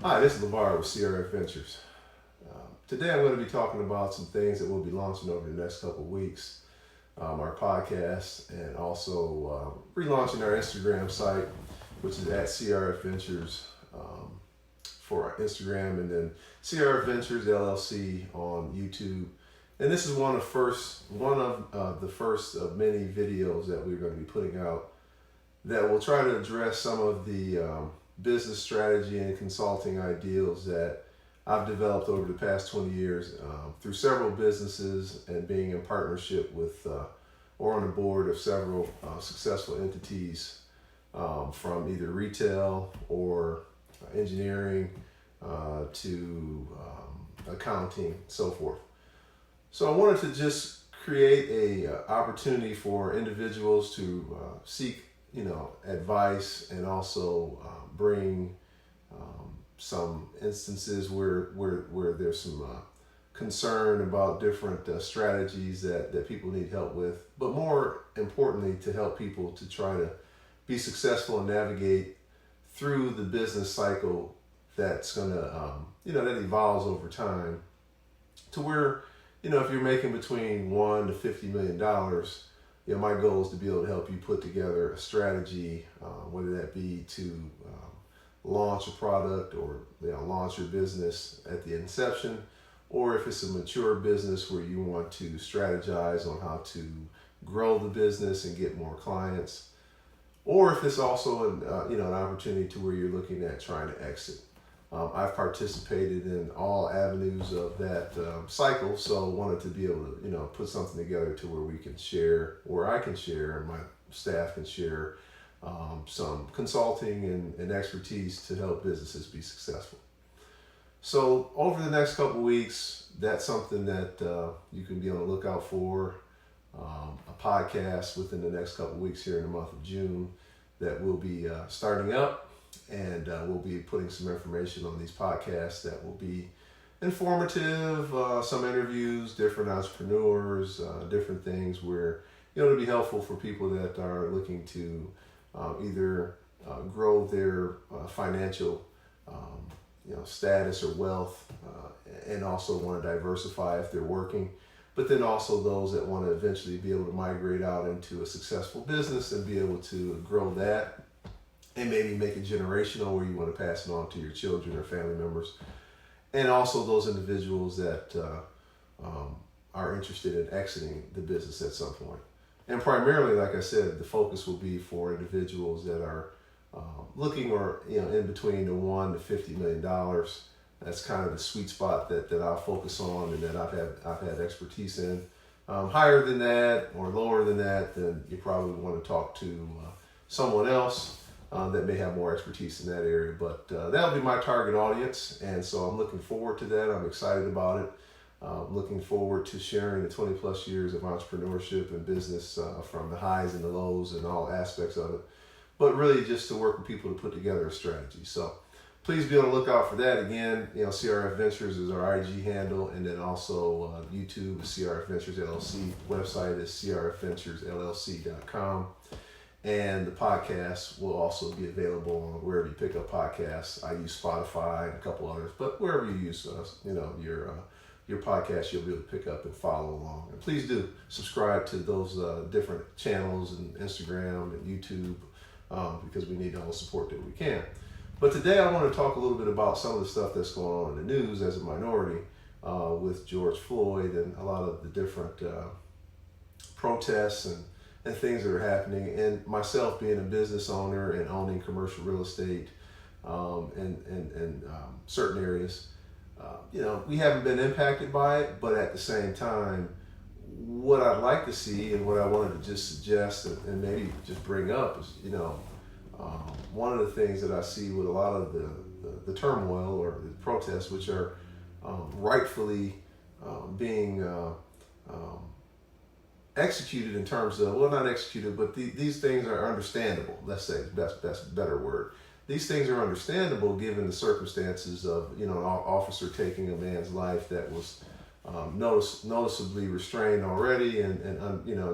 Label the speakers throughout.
Speaker 1: Hi, this is LeVar with CRF Ventures. Today I'm going to be talking about some things that we'll be launching over the next couple of weeks. Our podcast and also relaunching our Instagram site, which is at CRF Ventures for our Instagram, and then CRF Ventures LLC on YouTube. And this is one of the first of many videos that we're going to be putting out that will try to address some of the business strategy and consulting ideals that I've developed over the past 20 years through several businesses and being in partnership with or on the board of several successful entities from either retail or engineering to accounting, so forth. So I wanted to just create a opportunity for individuals to seek advice, and also bring some instances where there's some concern about different strategies that people need help with, but more importantly, to help people to try to be successful and navigate through the business cycle that's gonna that evolves over time to where if you're making between $1 to $50 million. My goal is to be able to help you put together a strategy, whether that be to launch a product or launch your business at the inception, or if it's a mature business where you want to strategize on how to grow the business and get more clients, or if it's also an opportunity to where you're looking at trying to exit. I've participated in all avenues of that cycle, so wanted to be able to put something together to where we can share, where I can share and my staff can share some consulting and expertise to help businesses be successful. So over the next couple of weeks, that's something that you can be on the lookout for. A podcast within the next couple of weeks here in the month of June that will be starting up. And we'll be putting some information on these podcasts that will be informative, some interviews, different entrepreneurs, different things where it'll be helpful for people that are looking to either grow their financial status or wealth, and also want to diversify if they're working, but then also those that want to eventually be able to migrate out into a successful business and be able to grow that. And maybe make it generational where you want to pass it on to your children or family members. And also those individuals that are interested in exiting the business at some point. And primarily, like I said, the focus will be for individuals that are looking or in between the $1 to $50 million. That's kind of the sweet spot that I'll focus on and that I've had expertise in. Higher than that or lower than that, then you probably want to talk to someone else that may have more expertise in that area, but that'll be my target audience, and so I'm looking forward to that. I'm excited about it. Looking forward to sharing the 20 plus years of entrepreneurship and business from the highs and the lows and all aspects of it, but really just to work with people to put together a strategy. So please be on the lookout for that. Again, CRF Ventures is our IG handle, and then also YouTube is CRF Ventures LLC. Website is crfventuresllc.com. And the podcast will also be available on wherever you pick up podcasts. I use Spotify and a couple others, but wherever you use your podcast, you'll be able to pick up and follow along. And please do subscribe to those different channels and Instagram and YouTube because we need all the support that we can. But today I want to talk a little bit about some of the stuff that's going on in the news as a minority with George Floyd and a lot of the different protests and things that are happening, and myself being a business owner and owning commercial real estate in certain areas. We haven't been impacted by it, but at the same time, what I'd like to see and what I wanted to just suggest and maybe just bring up is, one of the things that I see with a lot of the turmoil or the protests, which are rightfully being executed in terms of, well, not executed, but these things are understandable. Let's say that's a better word. These things are understandable given the circumstances of, an officer taking a man's life that was noticeably restrained already and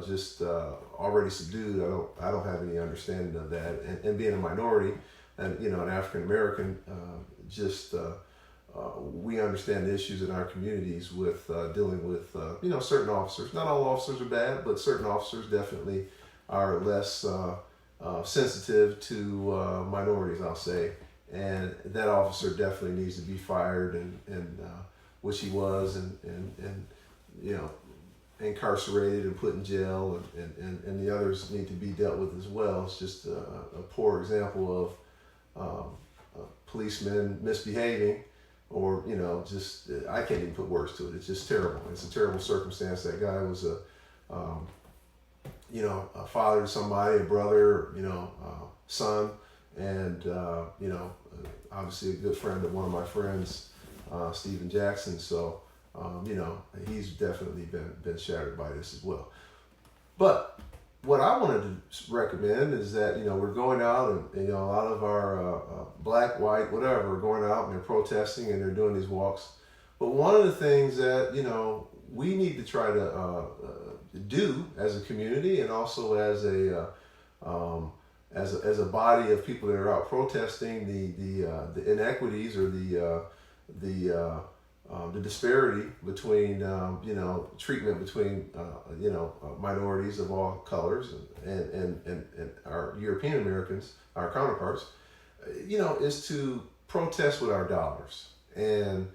Speaker 1: just already subdued. I don't have any understanding of that. And being a minority and, an African American just we understand the issues in our communities with dealing with certain officers. Not all officers are bad, but certain officers definitely are less sensitive to minorities, I'll say. And that officer definitely needs to be fired, and which he was, and incarcerated and put in jail, and the others need to be dealt with as well. It's just a poor example of policemen misbehaving, or just I can't even put words to it. It's just terrible. It's a terrible circumstance. That guy was a father to somebody, a brother, son, and obviously a good friend of one of my friends, Stephen Jackson. So he's definitely been shattered by this as well. But what I wanted to recommend is that we're going out, and a lot of our black, white, whatever, are going out and they're protesting and they're doing these walks. But one of the things that we need to try to do as a community, and also as a body of people that are out protesting the inequities, or the disparity between treatment between minorities of all colors and our European Americans, our counterparts, is to protest with our dollars. And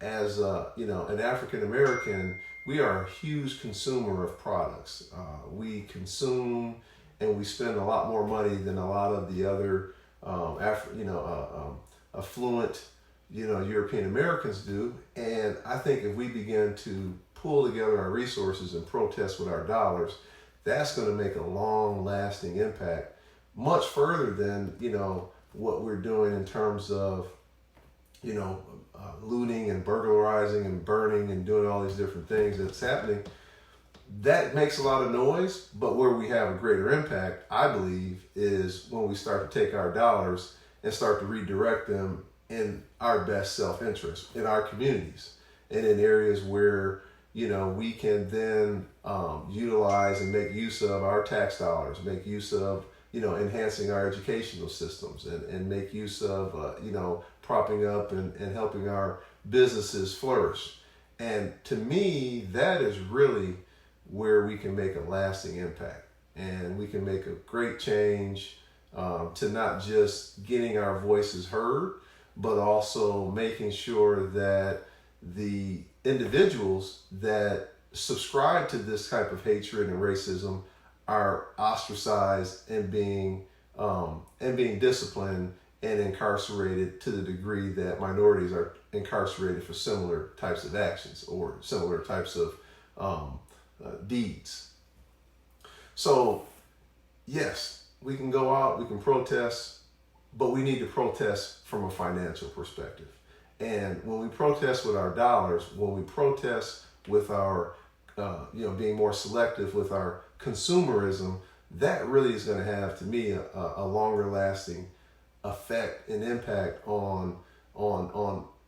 Speaker 1: as an African American, we are a huge consumer of products. We consume and we spend a lot more money than a lot of the other affluent European Americans do. And I think if we begin to pull together our resources and protest with our dollars, that's going to make a long lasting impact, much further than what we're doing in terms of looting and burglarizing and burning and doing all these different things that's happening. That makes a lot of noise, but where we have a greater impact, I believe, is when we start to take our dollars and start to redirect them in our best self-interest, in our communities, and in areas where we can then utilize and make use of our tax dollars, make use of enhancing our educational systems, and make use of propping up and helping our businesses flourish. And to me, that is really where we can make a lasting impact, and we can make a great change to not just getting our voices heard, but also making sure that the individuals that subscribe to this type of hatred and racism are ostracized and being disciplined and incarcerated to the degree that minorities are incarcerated for similar types of actions or similar types of deeds. So yes, we can go out, we can protest, but we need to protest from a financial perspective. And when we protest with our dollars, when we protest with our, being more selective with our consumerism, that really is going to have, to me, a longer lasting effect and impact on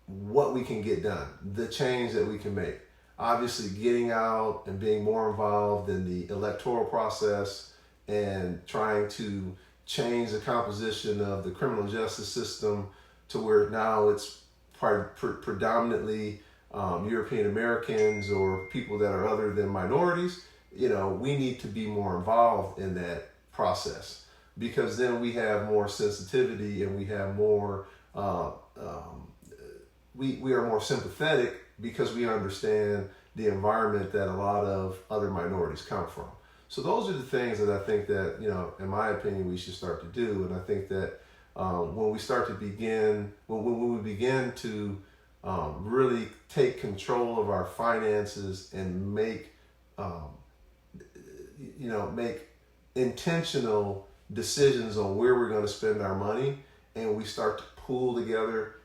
Speaker 1: what we can get done, the change that we can make. Obviously, getting out and being more involved in the electoral process and trying to change the composition of the criminal justice system to where now it's predominantly European Americans or people that are other than minorities. We need to be more involved in that process, because then we have more sensitivity and we have more we are more sympathetic, because we understand the environment that a lot of other minorities come from. So those are the things that I think that, in my opinion, we should start to do. And I think that when we begin to really take control of our finances and make intentional decisions on where we're going to spend our money, and we start to pool together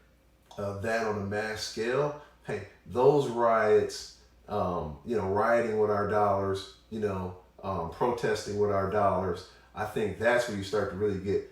Speaker 1: that on a mass scale, hey, those riots, rioting with our dollars, protesting with our dollars, I think that's where you start to really get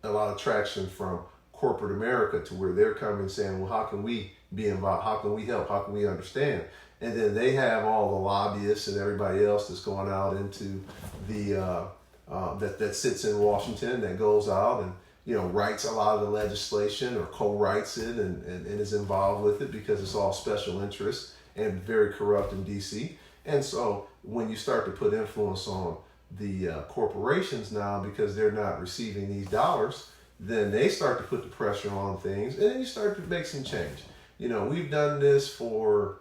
Speaker 1: a lot of traction from corporate America, to where they're coming saying, well, how can we be involved? How can we help? How can we understand? And then they have all the lobbyists and everybody else that's going out into the that sits in Washington, that goes out and writes a lot of the legislation or co-writes it and is involved with it because it's all special interest and very corrupt in DC. And so when you start to put influence on the corporations now because they're not receiving these dollars, then they start to put the pressure on things, and then you start to make some change. We've done this for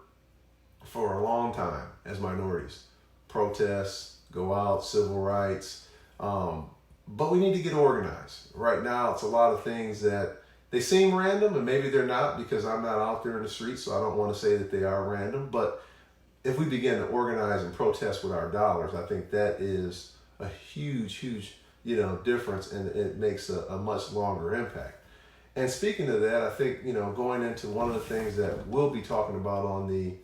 Speaker 1: a long time as minorities. Protests, go out, civil rights, but we need to get organized. Right now, it's a lot of things that they seem random, and maybe they're not because I'm not out there in the streets, so I don't want to say that they are random. But if we begin to organize and protest with our dollars, I think that is a huge difference, and it makes a much longer impact. And speaking of that, I think, going into one of the things that we'll be talking about on the,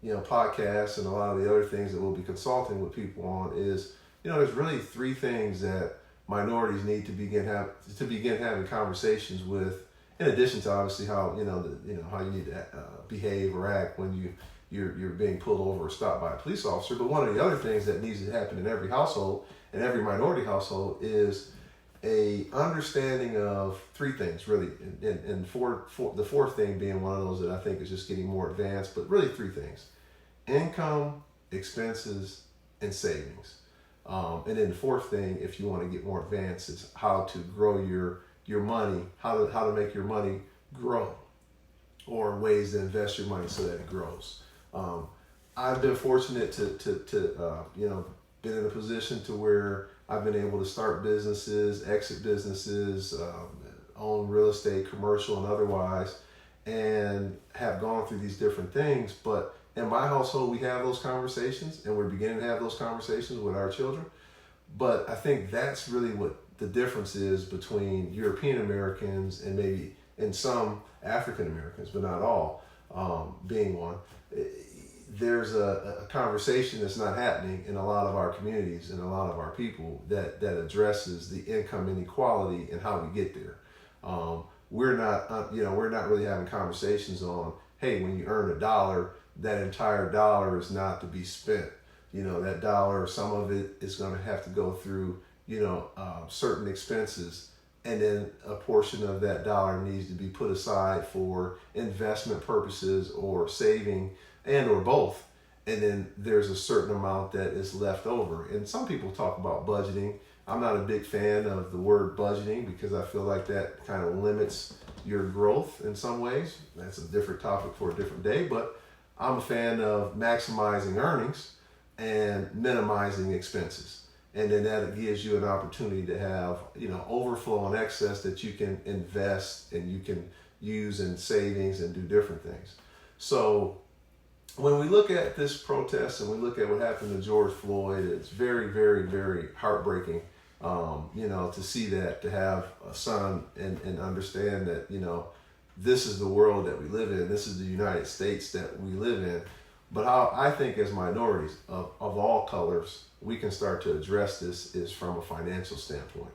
Speaker 1: podcast and a lot of the other things that we'll be consulting with people on is, there's really three things that minorities need to begin having conversations with, in addition to obviously how, how you need to behave or act when you're being pulled over or stopped by a police officer. But one of the other things that needs to happen in every household, in every minority household, is a understanding of three things really, and the fourth thing being one of those that I think is just getting more advanced, but really three things: income, expenses, and savings. And then the fourth thing, if you want to get more advanced, is how to grow your money, how to make your money grow, or ways to invest your money so that it grows. I've been fortunate to been in a position to where I've been able to start businesses, exit businesses, own real estate, commercial and otherwise, and have gone through these different things. But in my household, we have those conversations, and we're beginning to have those conversations with our children. But I think that's really what the difference is between European Americans and maybe and some African Americans, but not all, being one. There's a conversation that's not happening in a lot of our communities and a lot of our people that addresses the income inequality and how we get there. We're not really having conversations on, hey, when you earn $1, that entire dollar is not to be spent. That dollar, some of it is going to have to go through, certain expenses, and then a portion of that dollar needs to be put aside for investment purposes or saving, and or both. And then there's a certain amount that is left over. And some people talk about budgeting. I'm not a big fan of the word budgeting because I feel like that kind of limits your growth in some ways. That's a different topic for a different day, but I'm a fan of maximizing earnings and minimizing expenses. And then that gives you an opportunity to have, overflow and excess that you can invest and you can use in savings and do different things. So when we look at this protest and we look at what happened to George Floyd, it's very, very, very heartbreaking, to see that, to have a son and understand that, this is the world that we live in. This is the United States that we live in. But how I think as minorities of all colors, we can start to address this is from a financial standpoint.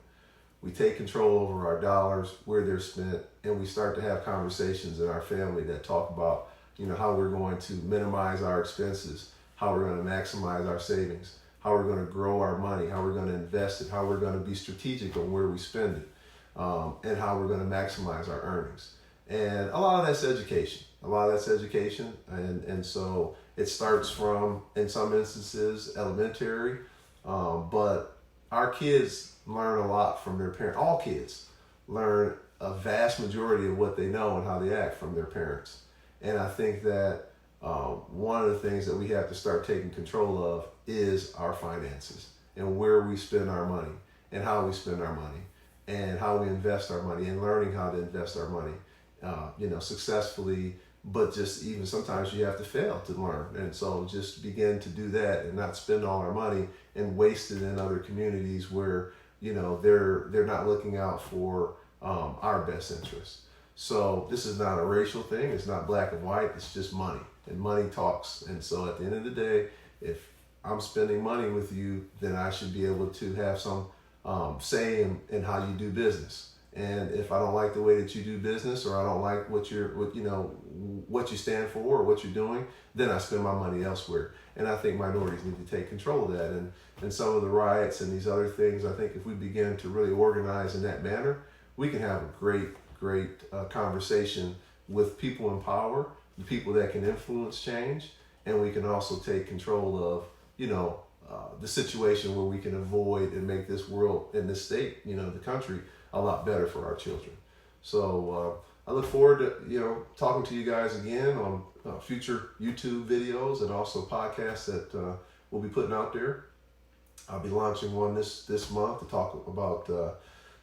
Speaker 1: We take control over our dollars, where they're spent, and we start to have conversations in our family that talk about, how we're going to minimize our expenses, how we're going to maximize our savings, how we're going to grow our money, how we're going to invest it, how we're going to be strategic on where we spend it, and how we're going to maximize our earnings. And a lot of that's education. And so it starts from, in some instances, elementary, but our kids learn a lot from their parents. All kids learn a vast majority of what they know and how they act from their parents. And I think that one of the things that we have to start taking control of is our finances and where we spend our money and how we spend our money and how we invest our money and learning how to invest our money, successfully. But just even sometimes you have to fail to learn. And so just begin to do that and not spend all our money and waste it in other communities where, they're not looking out for our best interests. So this is not a racial thing. It's not black and white. It's just money, and money talks. And so at the end of the day, if I'm spending money with you, then I should be able to have some say in how you do business. And if I don't like the way that you do business, or I don't like what you stand for or what you're doing, then I spend my money elsewhere. And I think minorities need to take control of that. And some of the riots and these other things, I think if we begin to really organize in that manner, we can have a great conversation with people in power, the people that can influence change, and we can also take control of, the situation where we can avoid and make this world and this state, the country, a lot better for our children. So I look forward to, talking to you guys again on future YouTube videos and also podcasts that we'll be putting out there. I'll be launching one this month to talk about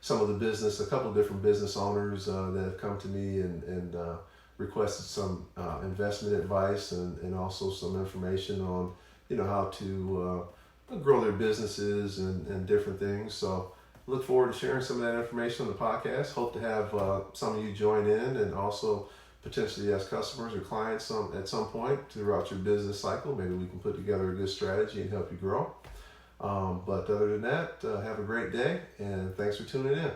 Speaker 1: some of a couple of different business owners that have come to me and requested some investment advice and also some information on, how to grow their businesses and different things. So look forward to sharing some of that information on the podcast. Hope to have some of you join in, and also potentially as customers or clients at some point throughout your business cycle. Maybe we can put together a good strategy and help you grow. But other than that, have a great day, and thanks for tuning in.